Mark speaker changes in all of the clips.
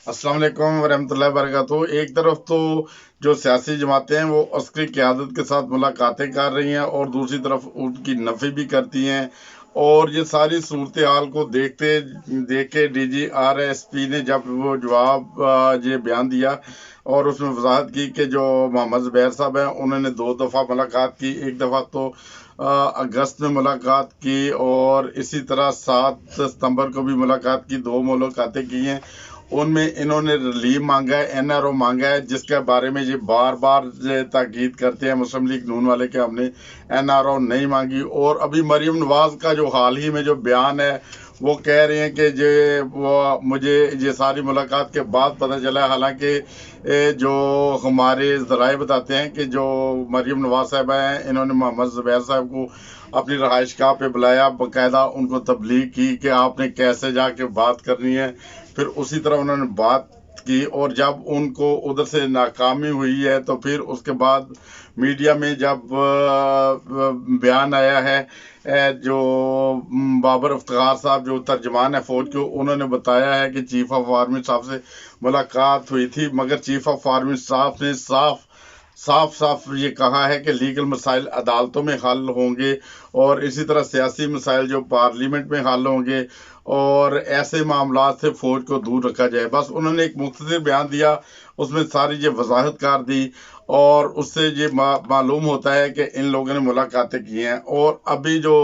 Speaker 1: अस्सलाम वालेकुम वरहमतुल्लाहि वबरकातुहू। एक तरफ तो जो सियासी जमातें हैं वो अस्करी क़यादत के साथ मुलाकातें कर रही हैं और दूसरी तरफ उनकी नफ़ी भी करती हैं। और ये सारी सूरत हाल को देख के DG RSP ने जब वो जवाब ये बयान दिया और उसमें वजाहत की कि जो मोहम्मद ज़ुबैर साहब हैं उन्होंने 2 दफ़ा मुलाकात की। एक दफ़ा तो अगस्त में मुलाकात की और इसी तरह 7 सितंबर को भी मुलाकात की। 2 मुलाकातें की हैं। उनमें इन्होंने रिलीव मांगा है, NRO मांगा है, जिसके बारे में ये बार बार ताकीद करते हैं मुस्लिम लीग नून वाले कि हमने NRO नहीं मांगी। और अभी मरीम नवाज का जो हाल ही में जो बयान है वो कह रहे हैं कि वो मुझे ये सारी मुलाकात के बाद पता चला है। हालांकि जो हमारे ज़राए बताते हैं कि जो मरीम नवाज साहब हैं इन्होंने मोहम्मद ज़ुबैर साहब को अपनी रहाइश गाह पे बुलाया, बाकायदा उनको तबलीग की कि आपने कैसे जाके बात करनी है। फिर उसी तरह उन्होंने बात की और जब उनको उधर से नाकामी हुई है तो फिर उसके बाद मीडिया में जब बयान आया है, जो बाबर इफ्तिखार साहब जो तर्जमान है फौज के, उन्होंने बताया है कि चीफ ऑफ आर्मी साहब से मुलाकात हुई थी, मगर चीफ ऑफ आर्मी साहब ने साफ साफ ये कहा है कि लीगल मसाइल अदालतों में हल होंगे और इसी तरह सियासी मसाइल जो पार्लियामेंट में हल होंगे और ऐसे मामला से फौज को दूर रखा जाए। बस उन्होंने एक मुख्तसर बयान दिया, उसमें सारी ये वजाहत कर दी और उससे ये मालूम होता है कि इन लोगों ने मुलाकातें की हैं। और अभी जो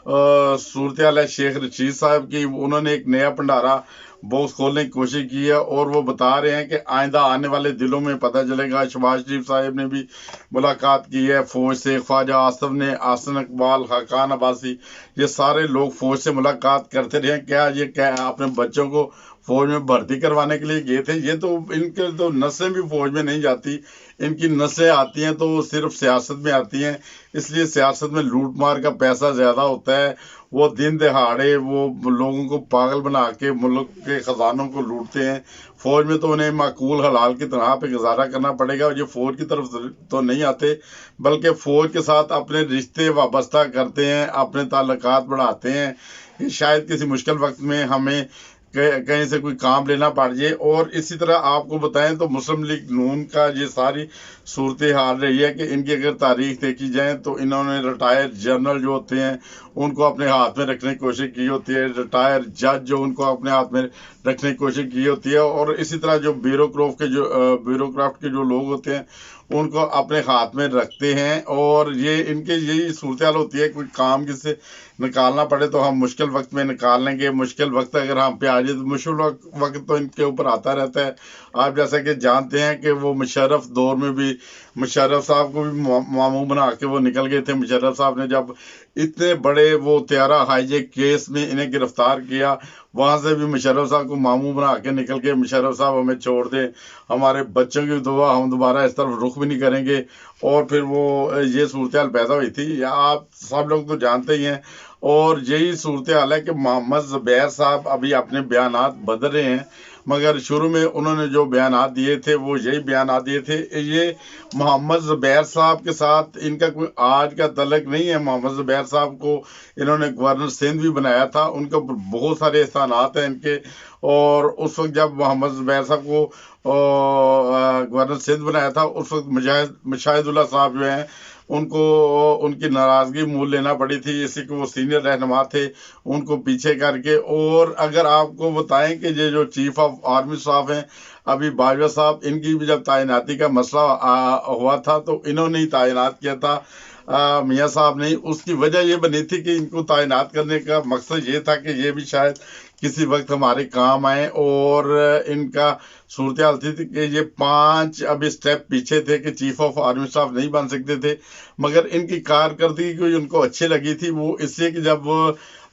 Speaker 1: सूरत हाल है शेख रशीद साहब की, उन्होंने एक नया भंडारा बॉक्स खोलने की कोशिश की है और वो बता रहे हैं कि आइंदा आने वाले दिनों में पता चलेगा। शहबाज शरीफ साहब ने भी मुलाकात की है फौज से, ख्वाजा आसफ ने, आसन इकबाल, हकान अब्बासी, ये सारे लोग फौज से मुलाकात करते रहे। क्या अपने बच्चों को फौज में भर्ती करवाने के लिए गए थे? ये तो इनके तो नस्लें भी फौज में नहीं जाती, इनकी नस्लें आती हैं तो सिर्फ सियासत में आती हैं। इसलिए सियासत में लूट मार का पैसा ज़्यादा होता है। वो दिन दहाड़े वो लोगों को पागल बना के मुल्क के ख़जानों को लूटते हैं। फौज में तो उन्हें माकूल हलाल की तरह पे गुजारा करना पड़ेगा और ये फौज की तरफ तो नहीं आते, बल्कि फौज के साथ अपने रिश्ते वाबस्ता करते हैं, अपने ताल्लुकात बढ़ाते हैं कि शायद किसी मुश्किल वक्त में हमें कहीं से कोई काम लेना पड़ जाए। और इसी तरह आपको बताएं तो मुस्लिम लीग नून का ये सारी सूरत हाल रही है कि इनकी अगर तारीख देखी जाए तो इन्होंने रिटायर्ड जनरल जो होते हैं उनको अपने हाथ में रखने की कोशिश की होती है, रिटायर्ड जज जो उनको अपने हाथ में रखने की कोशिश की होती है, और इसी तरह जो ब्यूरोक्राफ्ट के जो लोग होते हैं उनको अपने हाथ में रखते हैं। और ये इनके यही सूरत हाल होती है, कोई काम किससे निकालना पड़े तो हम मुश्किल वक्त में निकाल लेंगे, मुश्किल वक्त अगर हम पे आ जाए तो मुश्किल वक्त तो इनके ऊपर आता रहता है। आप जैसा कि जानते हैं कि वो मुशर्रफ दौर में भी मुशर्रफ साहब को भी मामू बना के वो निकल गए थे। मुशर्रफ साहब ने जब इतने बड़े वो त्यारा हाईजेक केस में इन्हें गिरफ्तार किया, वहां से भी मुशर्रफ साहब को मामू बना के निकल के मुशर्रफ साहब हमें छोड़ दें, हमारे बच्चों की दुआ, हम दोबारा इस तरफ रुख भी नहीं करेंगे। और फिर वो ये सूरत हाल पैदा हुई थी, या आप सब लोग तो जानते ही हैं। और यही सूरत हाल है कि मोहम्मद ज़ुबैर साहब अभी अपने बयानात बदल रहे हैं, मगर शुरू में उन्होंने जो बयानात दिए थे वो यही बयानात दिए थे। ये मोहम्मद ज़ुबैर साहब के साथ इनका कोई आज का तल्लक नहीं है। मोहम्मद ज़ुबैर साहब को इन्होंने गवर्नर सिंध भी बनाया था, उनके ऊपर बहुत सारे एहसानात हैं इनके। और उस वक्त जब मोहम्मद ज़ुबैर साहब को गवर्नर सिंध बनाया था, उस वक्त मुशाहिदुल्लाह साहब जो हैं उनको उनकी नाराज़गी मूल लेना पड़ी थी। इसी को वो सीनियर रहनुमा थे, उनको पीछे करके। और अगर आपको बताएं कि ये जो चीफ ऑफ आर्मी साहब हैं अभी बाजवा साहब, इनकी भी जब तैनाती का मसला हुआ था तो इन्होंने ही तैनात किया था, मियाँ साहब ने। उसकी वजह ये बनी थी कि इनको तैनात करने का मकसद ये था कि ये भी शायद किसी वक्त हमारे काम आए। और इनका सूरत हाल थी कि ये 5 अभी स्टेप पीछे थे कि चीफ ऑफ आर्मी साहब नहीं बन सकते थे, मगर इनकी कारकर्दगी कोई उनको अच्छी लगी थी। वो इसलिए कि जब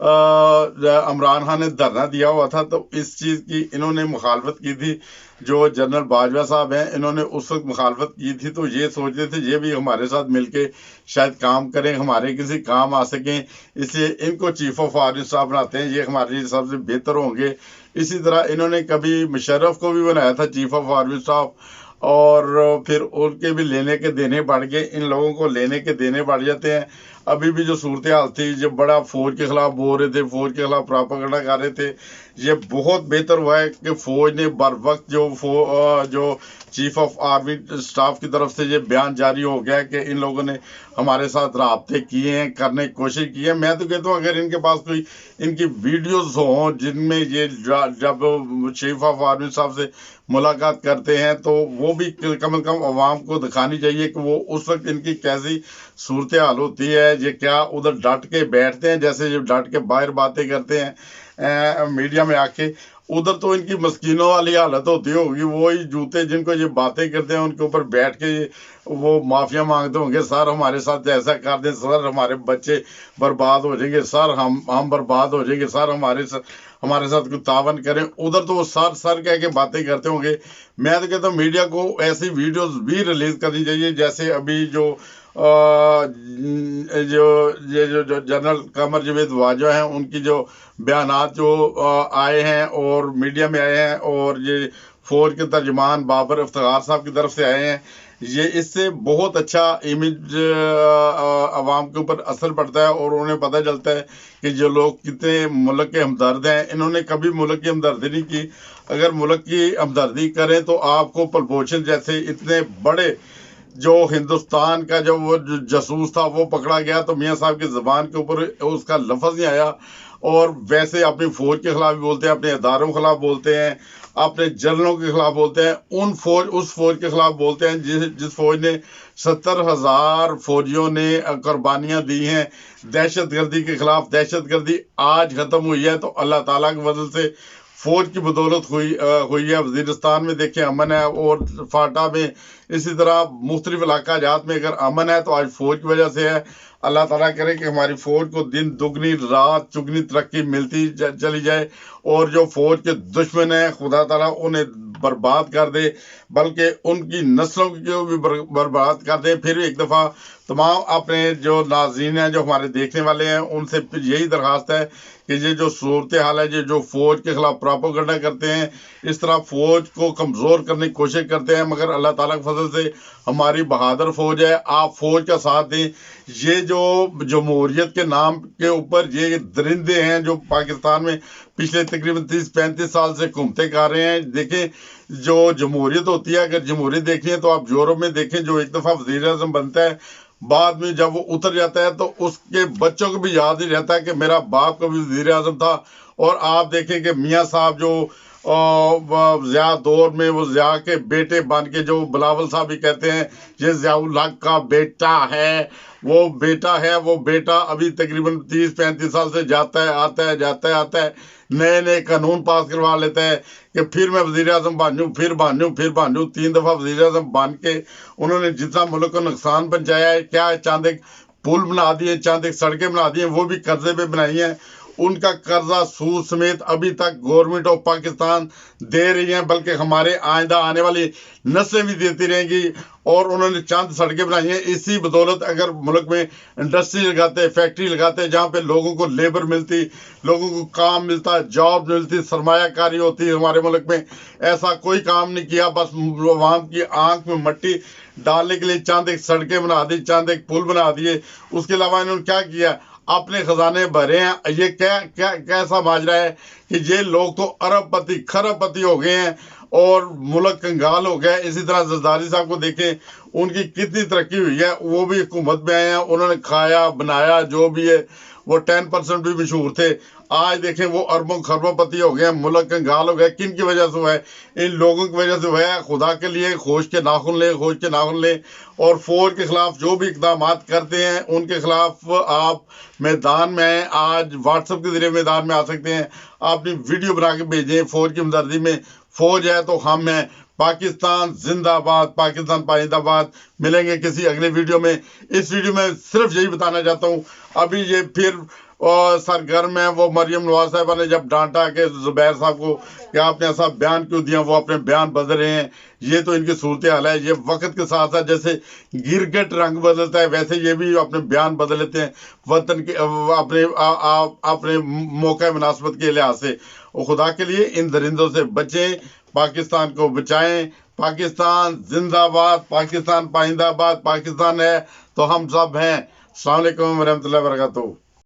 Speaker 1: इमरान खान ने धरना दिया हुआ था तो इस चीज़ की इन्होंने मुखालफत की थी। जो जनरल बाजवा साहब हैं इन्होंने उस वक्त मुखालफत की थी, तो ये सोचते थे ये भी हमारे साथ मिलके शायद काम करें, हमारे किसी काम आ सकें, इसलिए इनको चीफ ऑफ आर्मी साहब बनाते हैं, ये हमारे लिए सबसे बेहतर होंगे। इसी तरह इन्होंने कभी मुशर्रफ को भी बनाया था चीफ ऑफ आर्मी साहब, और फिर उनके भी लेने के देने बढ़ गए। इन लोगों को लेने के देने बढ़ जाते हैं। अभी भी जो सूरत हाल थी, जब बड़ा फौज के खिलाफ बोल रहे थे, फौज के खिलाफ प्रोपेगेंडा कर रहे थे, ये बहुत बेहतर हुआ है कि फौज ने बर वक्त जो चीफ ऑफ आर्मी स्टाफ की तरफ से ये बयान जारी हो गया है कि इन लोगों ने हमारे साथ राब्ते किए हैं, करने की कोशिश की है। मैं तो कहता हूँ अगर इनके पास कोई इनकी वीडियोस हों जिनमें ये जब चीफ ऑफ आर्मी साहब से मुलाकात करते हैं तो वो भी कम से कम अवाम को दिखानी चाहिए कि वो उस वक्त इनकी कैसी सूरत हाल होती है। ये क्या उधर डट के बैठते हैं, जैसे ये डट के बाहर बातें करते हैं मीडिया में आके, उधर तो इनकी मस्कीनों वाली हालत होती होगी। वही जूते जिनको ये बातें करते हैं उनके ऊपर बैठ के वो माफिया मांगते होंगे, सर हमारे साथ ऐसा कर दें, सर हमारे बच्चे बर्बाद हो जाएंगे, सर हम बर्बाद हो जाएंगे, सर हमारे साथ कोई तावन करें। उधर तो वो सर कह के बातें करते होंगे। मैं तो कहता हूँ मीडिया को ऐसी वीडियोस भी रिलीज करनी चाहिए, जैसे अभी जो जो जनरल कमर जावेद बाजवा हैं उनकी जो बयानात जो आए हैं और मीडिया में आए हैं, और ये फौज के तर्जमान बाबर इफ्तिखार साहब की तरफ से आए हैं, ये इससे बहुत अच्छा इमेज आवाम के ऊपर असर पड़ता है और उन्हें पता चलता है कि जो लोग कितने मुल्क के हमदर्द हैं। इन्होंने कभी मुल्क की हमदर्दी नहीं की। अगर मुल्क की हमदर्दी करें तो आपको पलपोषण जैसे इतने बड़े जो हिंदुस्तान का जो वो जासूस था वो पकड़ा गया तो मियाँ साहब की ज़बान के ऊपर उसका लफ्ज़ नहीं आया। और वैसे अपनी फौज के खिलाफ भी बोलते हैं, अपने इदारों के खिलाफ बोलते हैं, अपने जनरलों के खिलाफ बोलते हैं, उस फौज के खिलाफ बोलते हैं जिस फौज ने 70,000 फौजियों ने कुर्बानियाँ दी हैं दहशतगर्दी के खिलाफ। दहशतगर्दी आज ख़त्म हुई है तो अल्लाह ताला की वजह से फौज की बदौलत हुई है। वजीरिस्तान में देखें अमन है, और फाटा में इसी तरह मुख्तलिफ इलाका जात में अगर अमन है तो आज फौज की वजह से है। अल्लाह ताला करे कि हमारी फौज को दिन दुगनी रात चुगनी तरक्की मिलती चली जाए, और जो फौज के दुश्मन हैं खुदा ताला उन्हें बर्बाद कर दे, बल्कि उनकी नस्लों को भी बर्बाद कर दे। फिर एक दफ़ा तमाम अपने जो नाज़रीन हैं, जो हमारे देखने वाले हैं, उनसे यही दरख्वास्त है कि ये जो सूरत हाल है, ये जो फौज के खिलाफ प्रोपेगेंडा करते हैं, इस तरह फौज को कमज़ोर करने की कोशिश करते हैं, मगर अल्लाह ताला के फजल से हमारी बहादुर फौज है। आप फौज का साथ दें। ये जो जमहूरियत के नाम के ऊपर ये दरिंदे हैं जो पाकिस्तान में पिछले तकरीबन 30-35 साल से घूमते कर रहे हैं। देखें जो जमहूरियत होती है, अगर जमहूरियत देखनी है तो आप यूरोप में देखें, जो एक दफ़ा वज़ीर आज़म बनता है, बाद में जब वो उतर जाता है तो उसके बच्चों को भी याद ही रहता है कि मेरा बाप का भी वज़ीर आज़म था। और आप देखें कि मियाँ साहब जो ज़िया दौर में वो ज़िया के बेटे बन के, जो बिलावल साहब भी कहते हैं ये ज़ियाउल हक का बेटा है, वो बेटा अभी तकरीबन 30-35 साल से जाता है, नए कानून पास करवा लेता है कि फिर मैं वज़ीर आज़म बन जाऊँ, फिर बन जाऊँ। 3 दफ़ा वज़ीर आज़म बन के उन्होंने जितना मुल्क को नुकसान पहुँचाया है, क्या चंद एक पुल बना दिए, चंद एक सड़कें बना दी हैं, वो भी कर्जे पे बनाई हैं। उनका कर्जा सूद समेत अभी तक गवर्नमेंट ऑफ पाकिस्तान दे रही है, बल्कि हमारे आइंदा आने वाली नस्लें भी देती रहेंगी। और उन्होंने चंद सड़कें बनाई हैं, इसी बदौलत अगर मुल्क में इंडस्ट्री लगाते, फैक्ट्री लगाते, जहाँ पे लोगों को लेबर मिलती, लोगों को काम मिलता, जॉब मिलती, सरमायाकारी होती हमारे मुल्क में, ऐसा कोई काम नहीं किया। बस अवाम की आंख में मट्टी डालने के लिए चंद एक सड़कें बना दी, चंद एक पुल बना दिए। उसके अलावा इन्होंने क्या किया? अपने खजाने भरे हैं। ये कैसा माजरा है कि ये लोग तो अरबपति खरबपति हो गए हैं और मुल्क कंगाल हो गया। इसी तरह जरदारी साहब को देखें, उनकी कितनी तरक्की हुई है, वो भी हुकूमत में आए हैं, उन्होंने खाया बनाया जो भी है, वो 10% भी मशहूर थे। आज देखें वो अरबों खरबोपति हो गए, मुल्क कंगाल हो गए। किन की वजह से हुआ है? इन लोगों की वजह से हुआ है। खुदा के लिए खोज के नाखून लें। और फौज के खिलाफ जो भी इकदाम करते हैं उनके खिलाफ आप मैदान में आए। आज व्हाट्सएप के जरिए मैदान में आ सकते हैं। आप अपनी वीडियो बना के भेजें फौज की हमदर्दी में। फौज है तो हम हैं। पाकिस्तान जिंदाबाद, पाकिस्तान पाइंदाबाद। मिलेंगे किसी अगले वीडियो में। इस वीडियो में सिर्फ यही बताना चाहता हूँ, अभी ये फिर सरगर्म है। वो मरियम नवाज साहबा ने जब डांटा कि जुबैर साहब को कि आपने ऐसा बयान क्यों दिया, वो अपने बयान बदल रहे हैं। ये तो इनकी सूरत हाल है। ये वक्त के साथ साथ जैसे गिरगिट रंग बदलता है, वैसे ये भी अपने बयान बदल लेते हैं वतन के अपने मौका मुनासबत के लिहाज से। और खुदा के लिए इन दरिंदों से बचें, पाकिस्तान को बचाएं। पाकिस्तान जिंदाबाद, पाकिस्तान पाइंदाबाद। पाकिस्तान है तो हम सब हैं। अस्सलाम वालेकुम रहमतुल्लाहि व बरकातहू।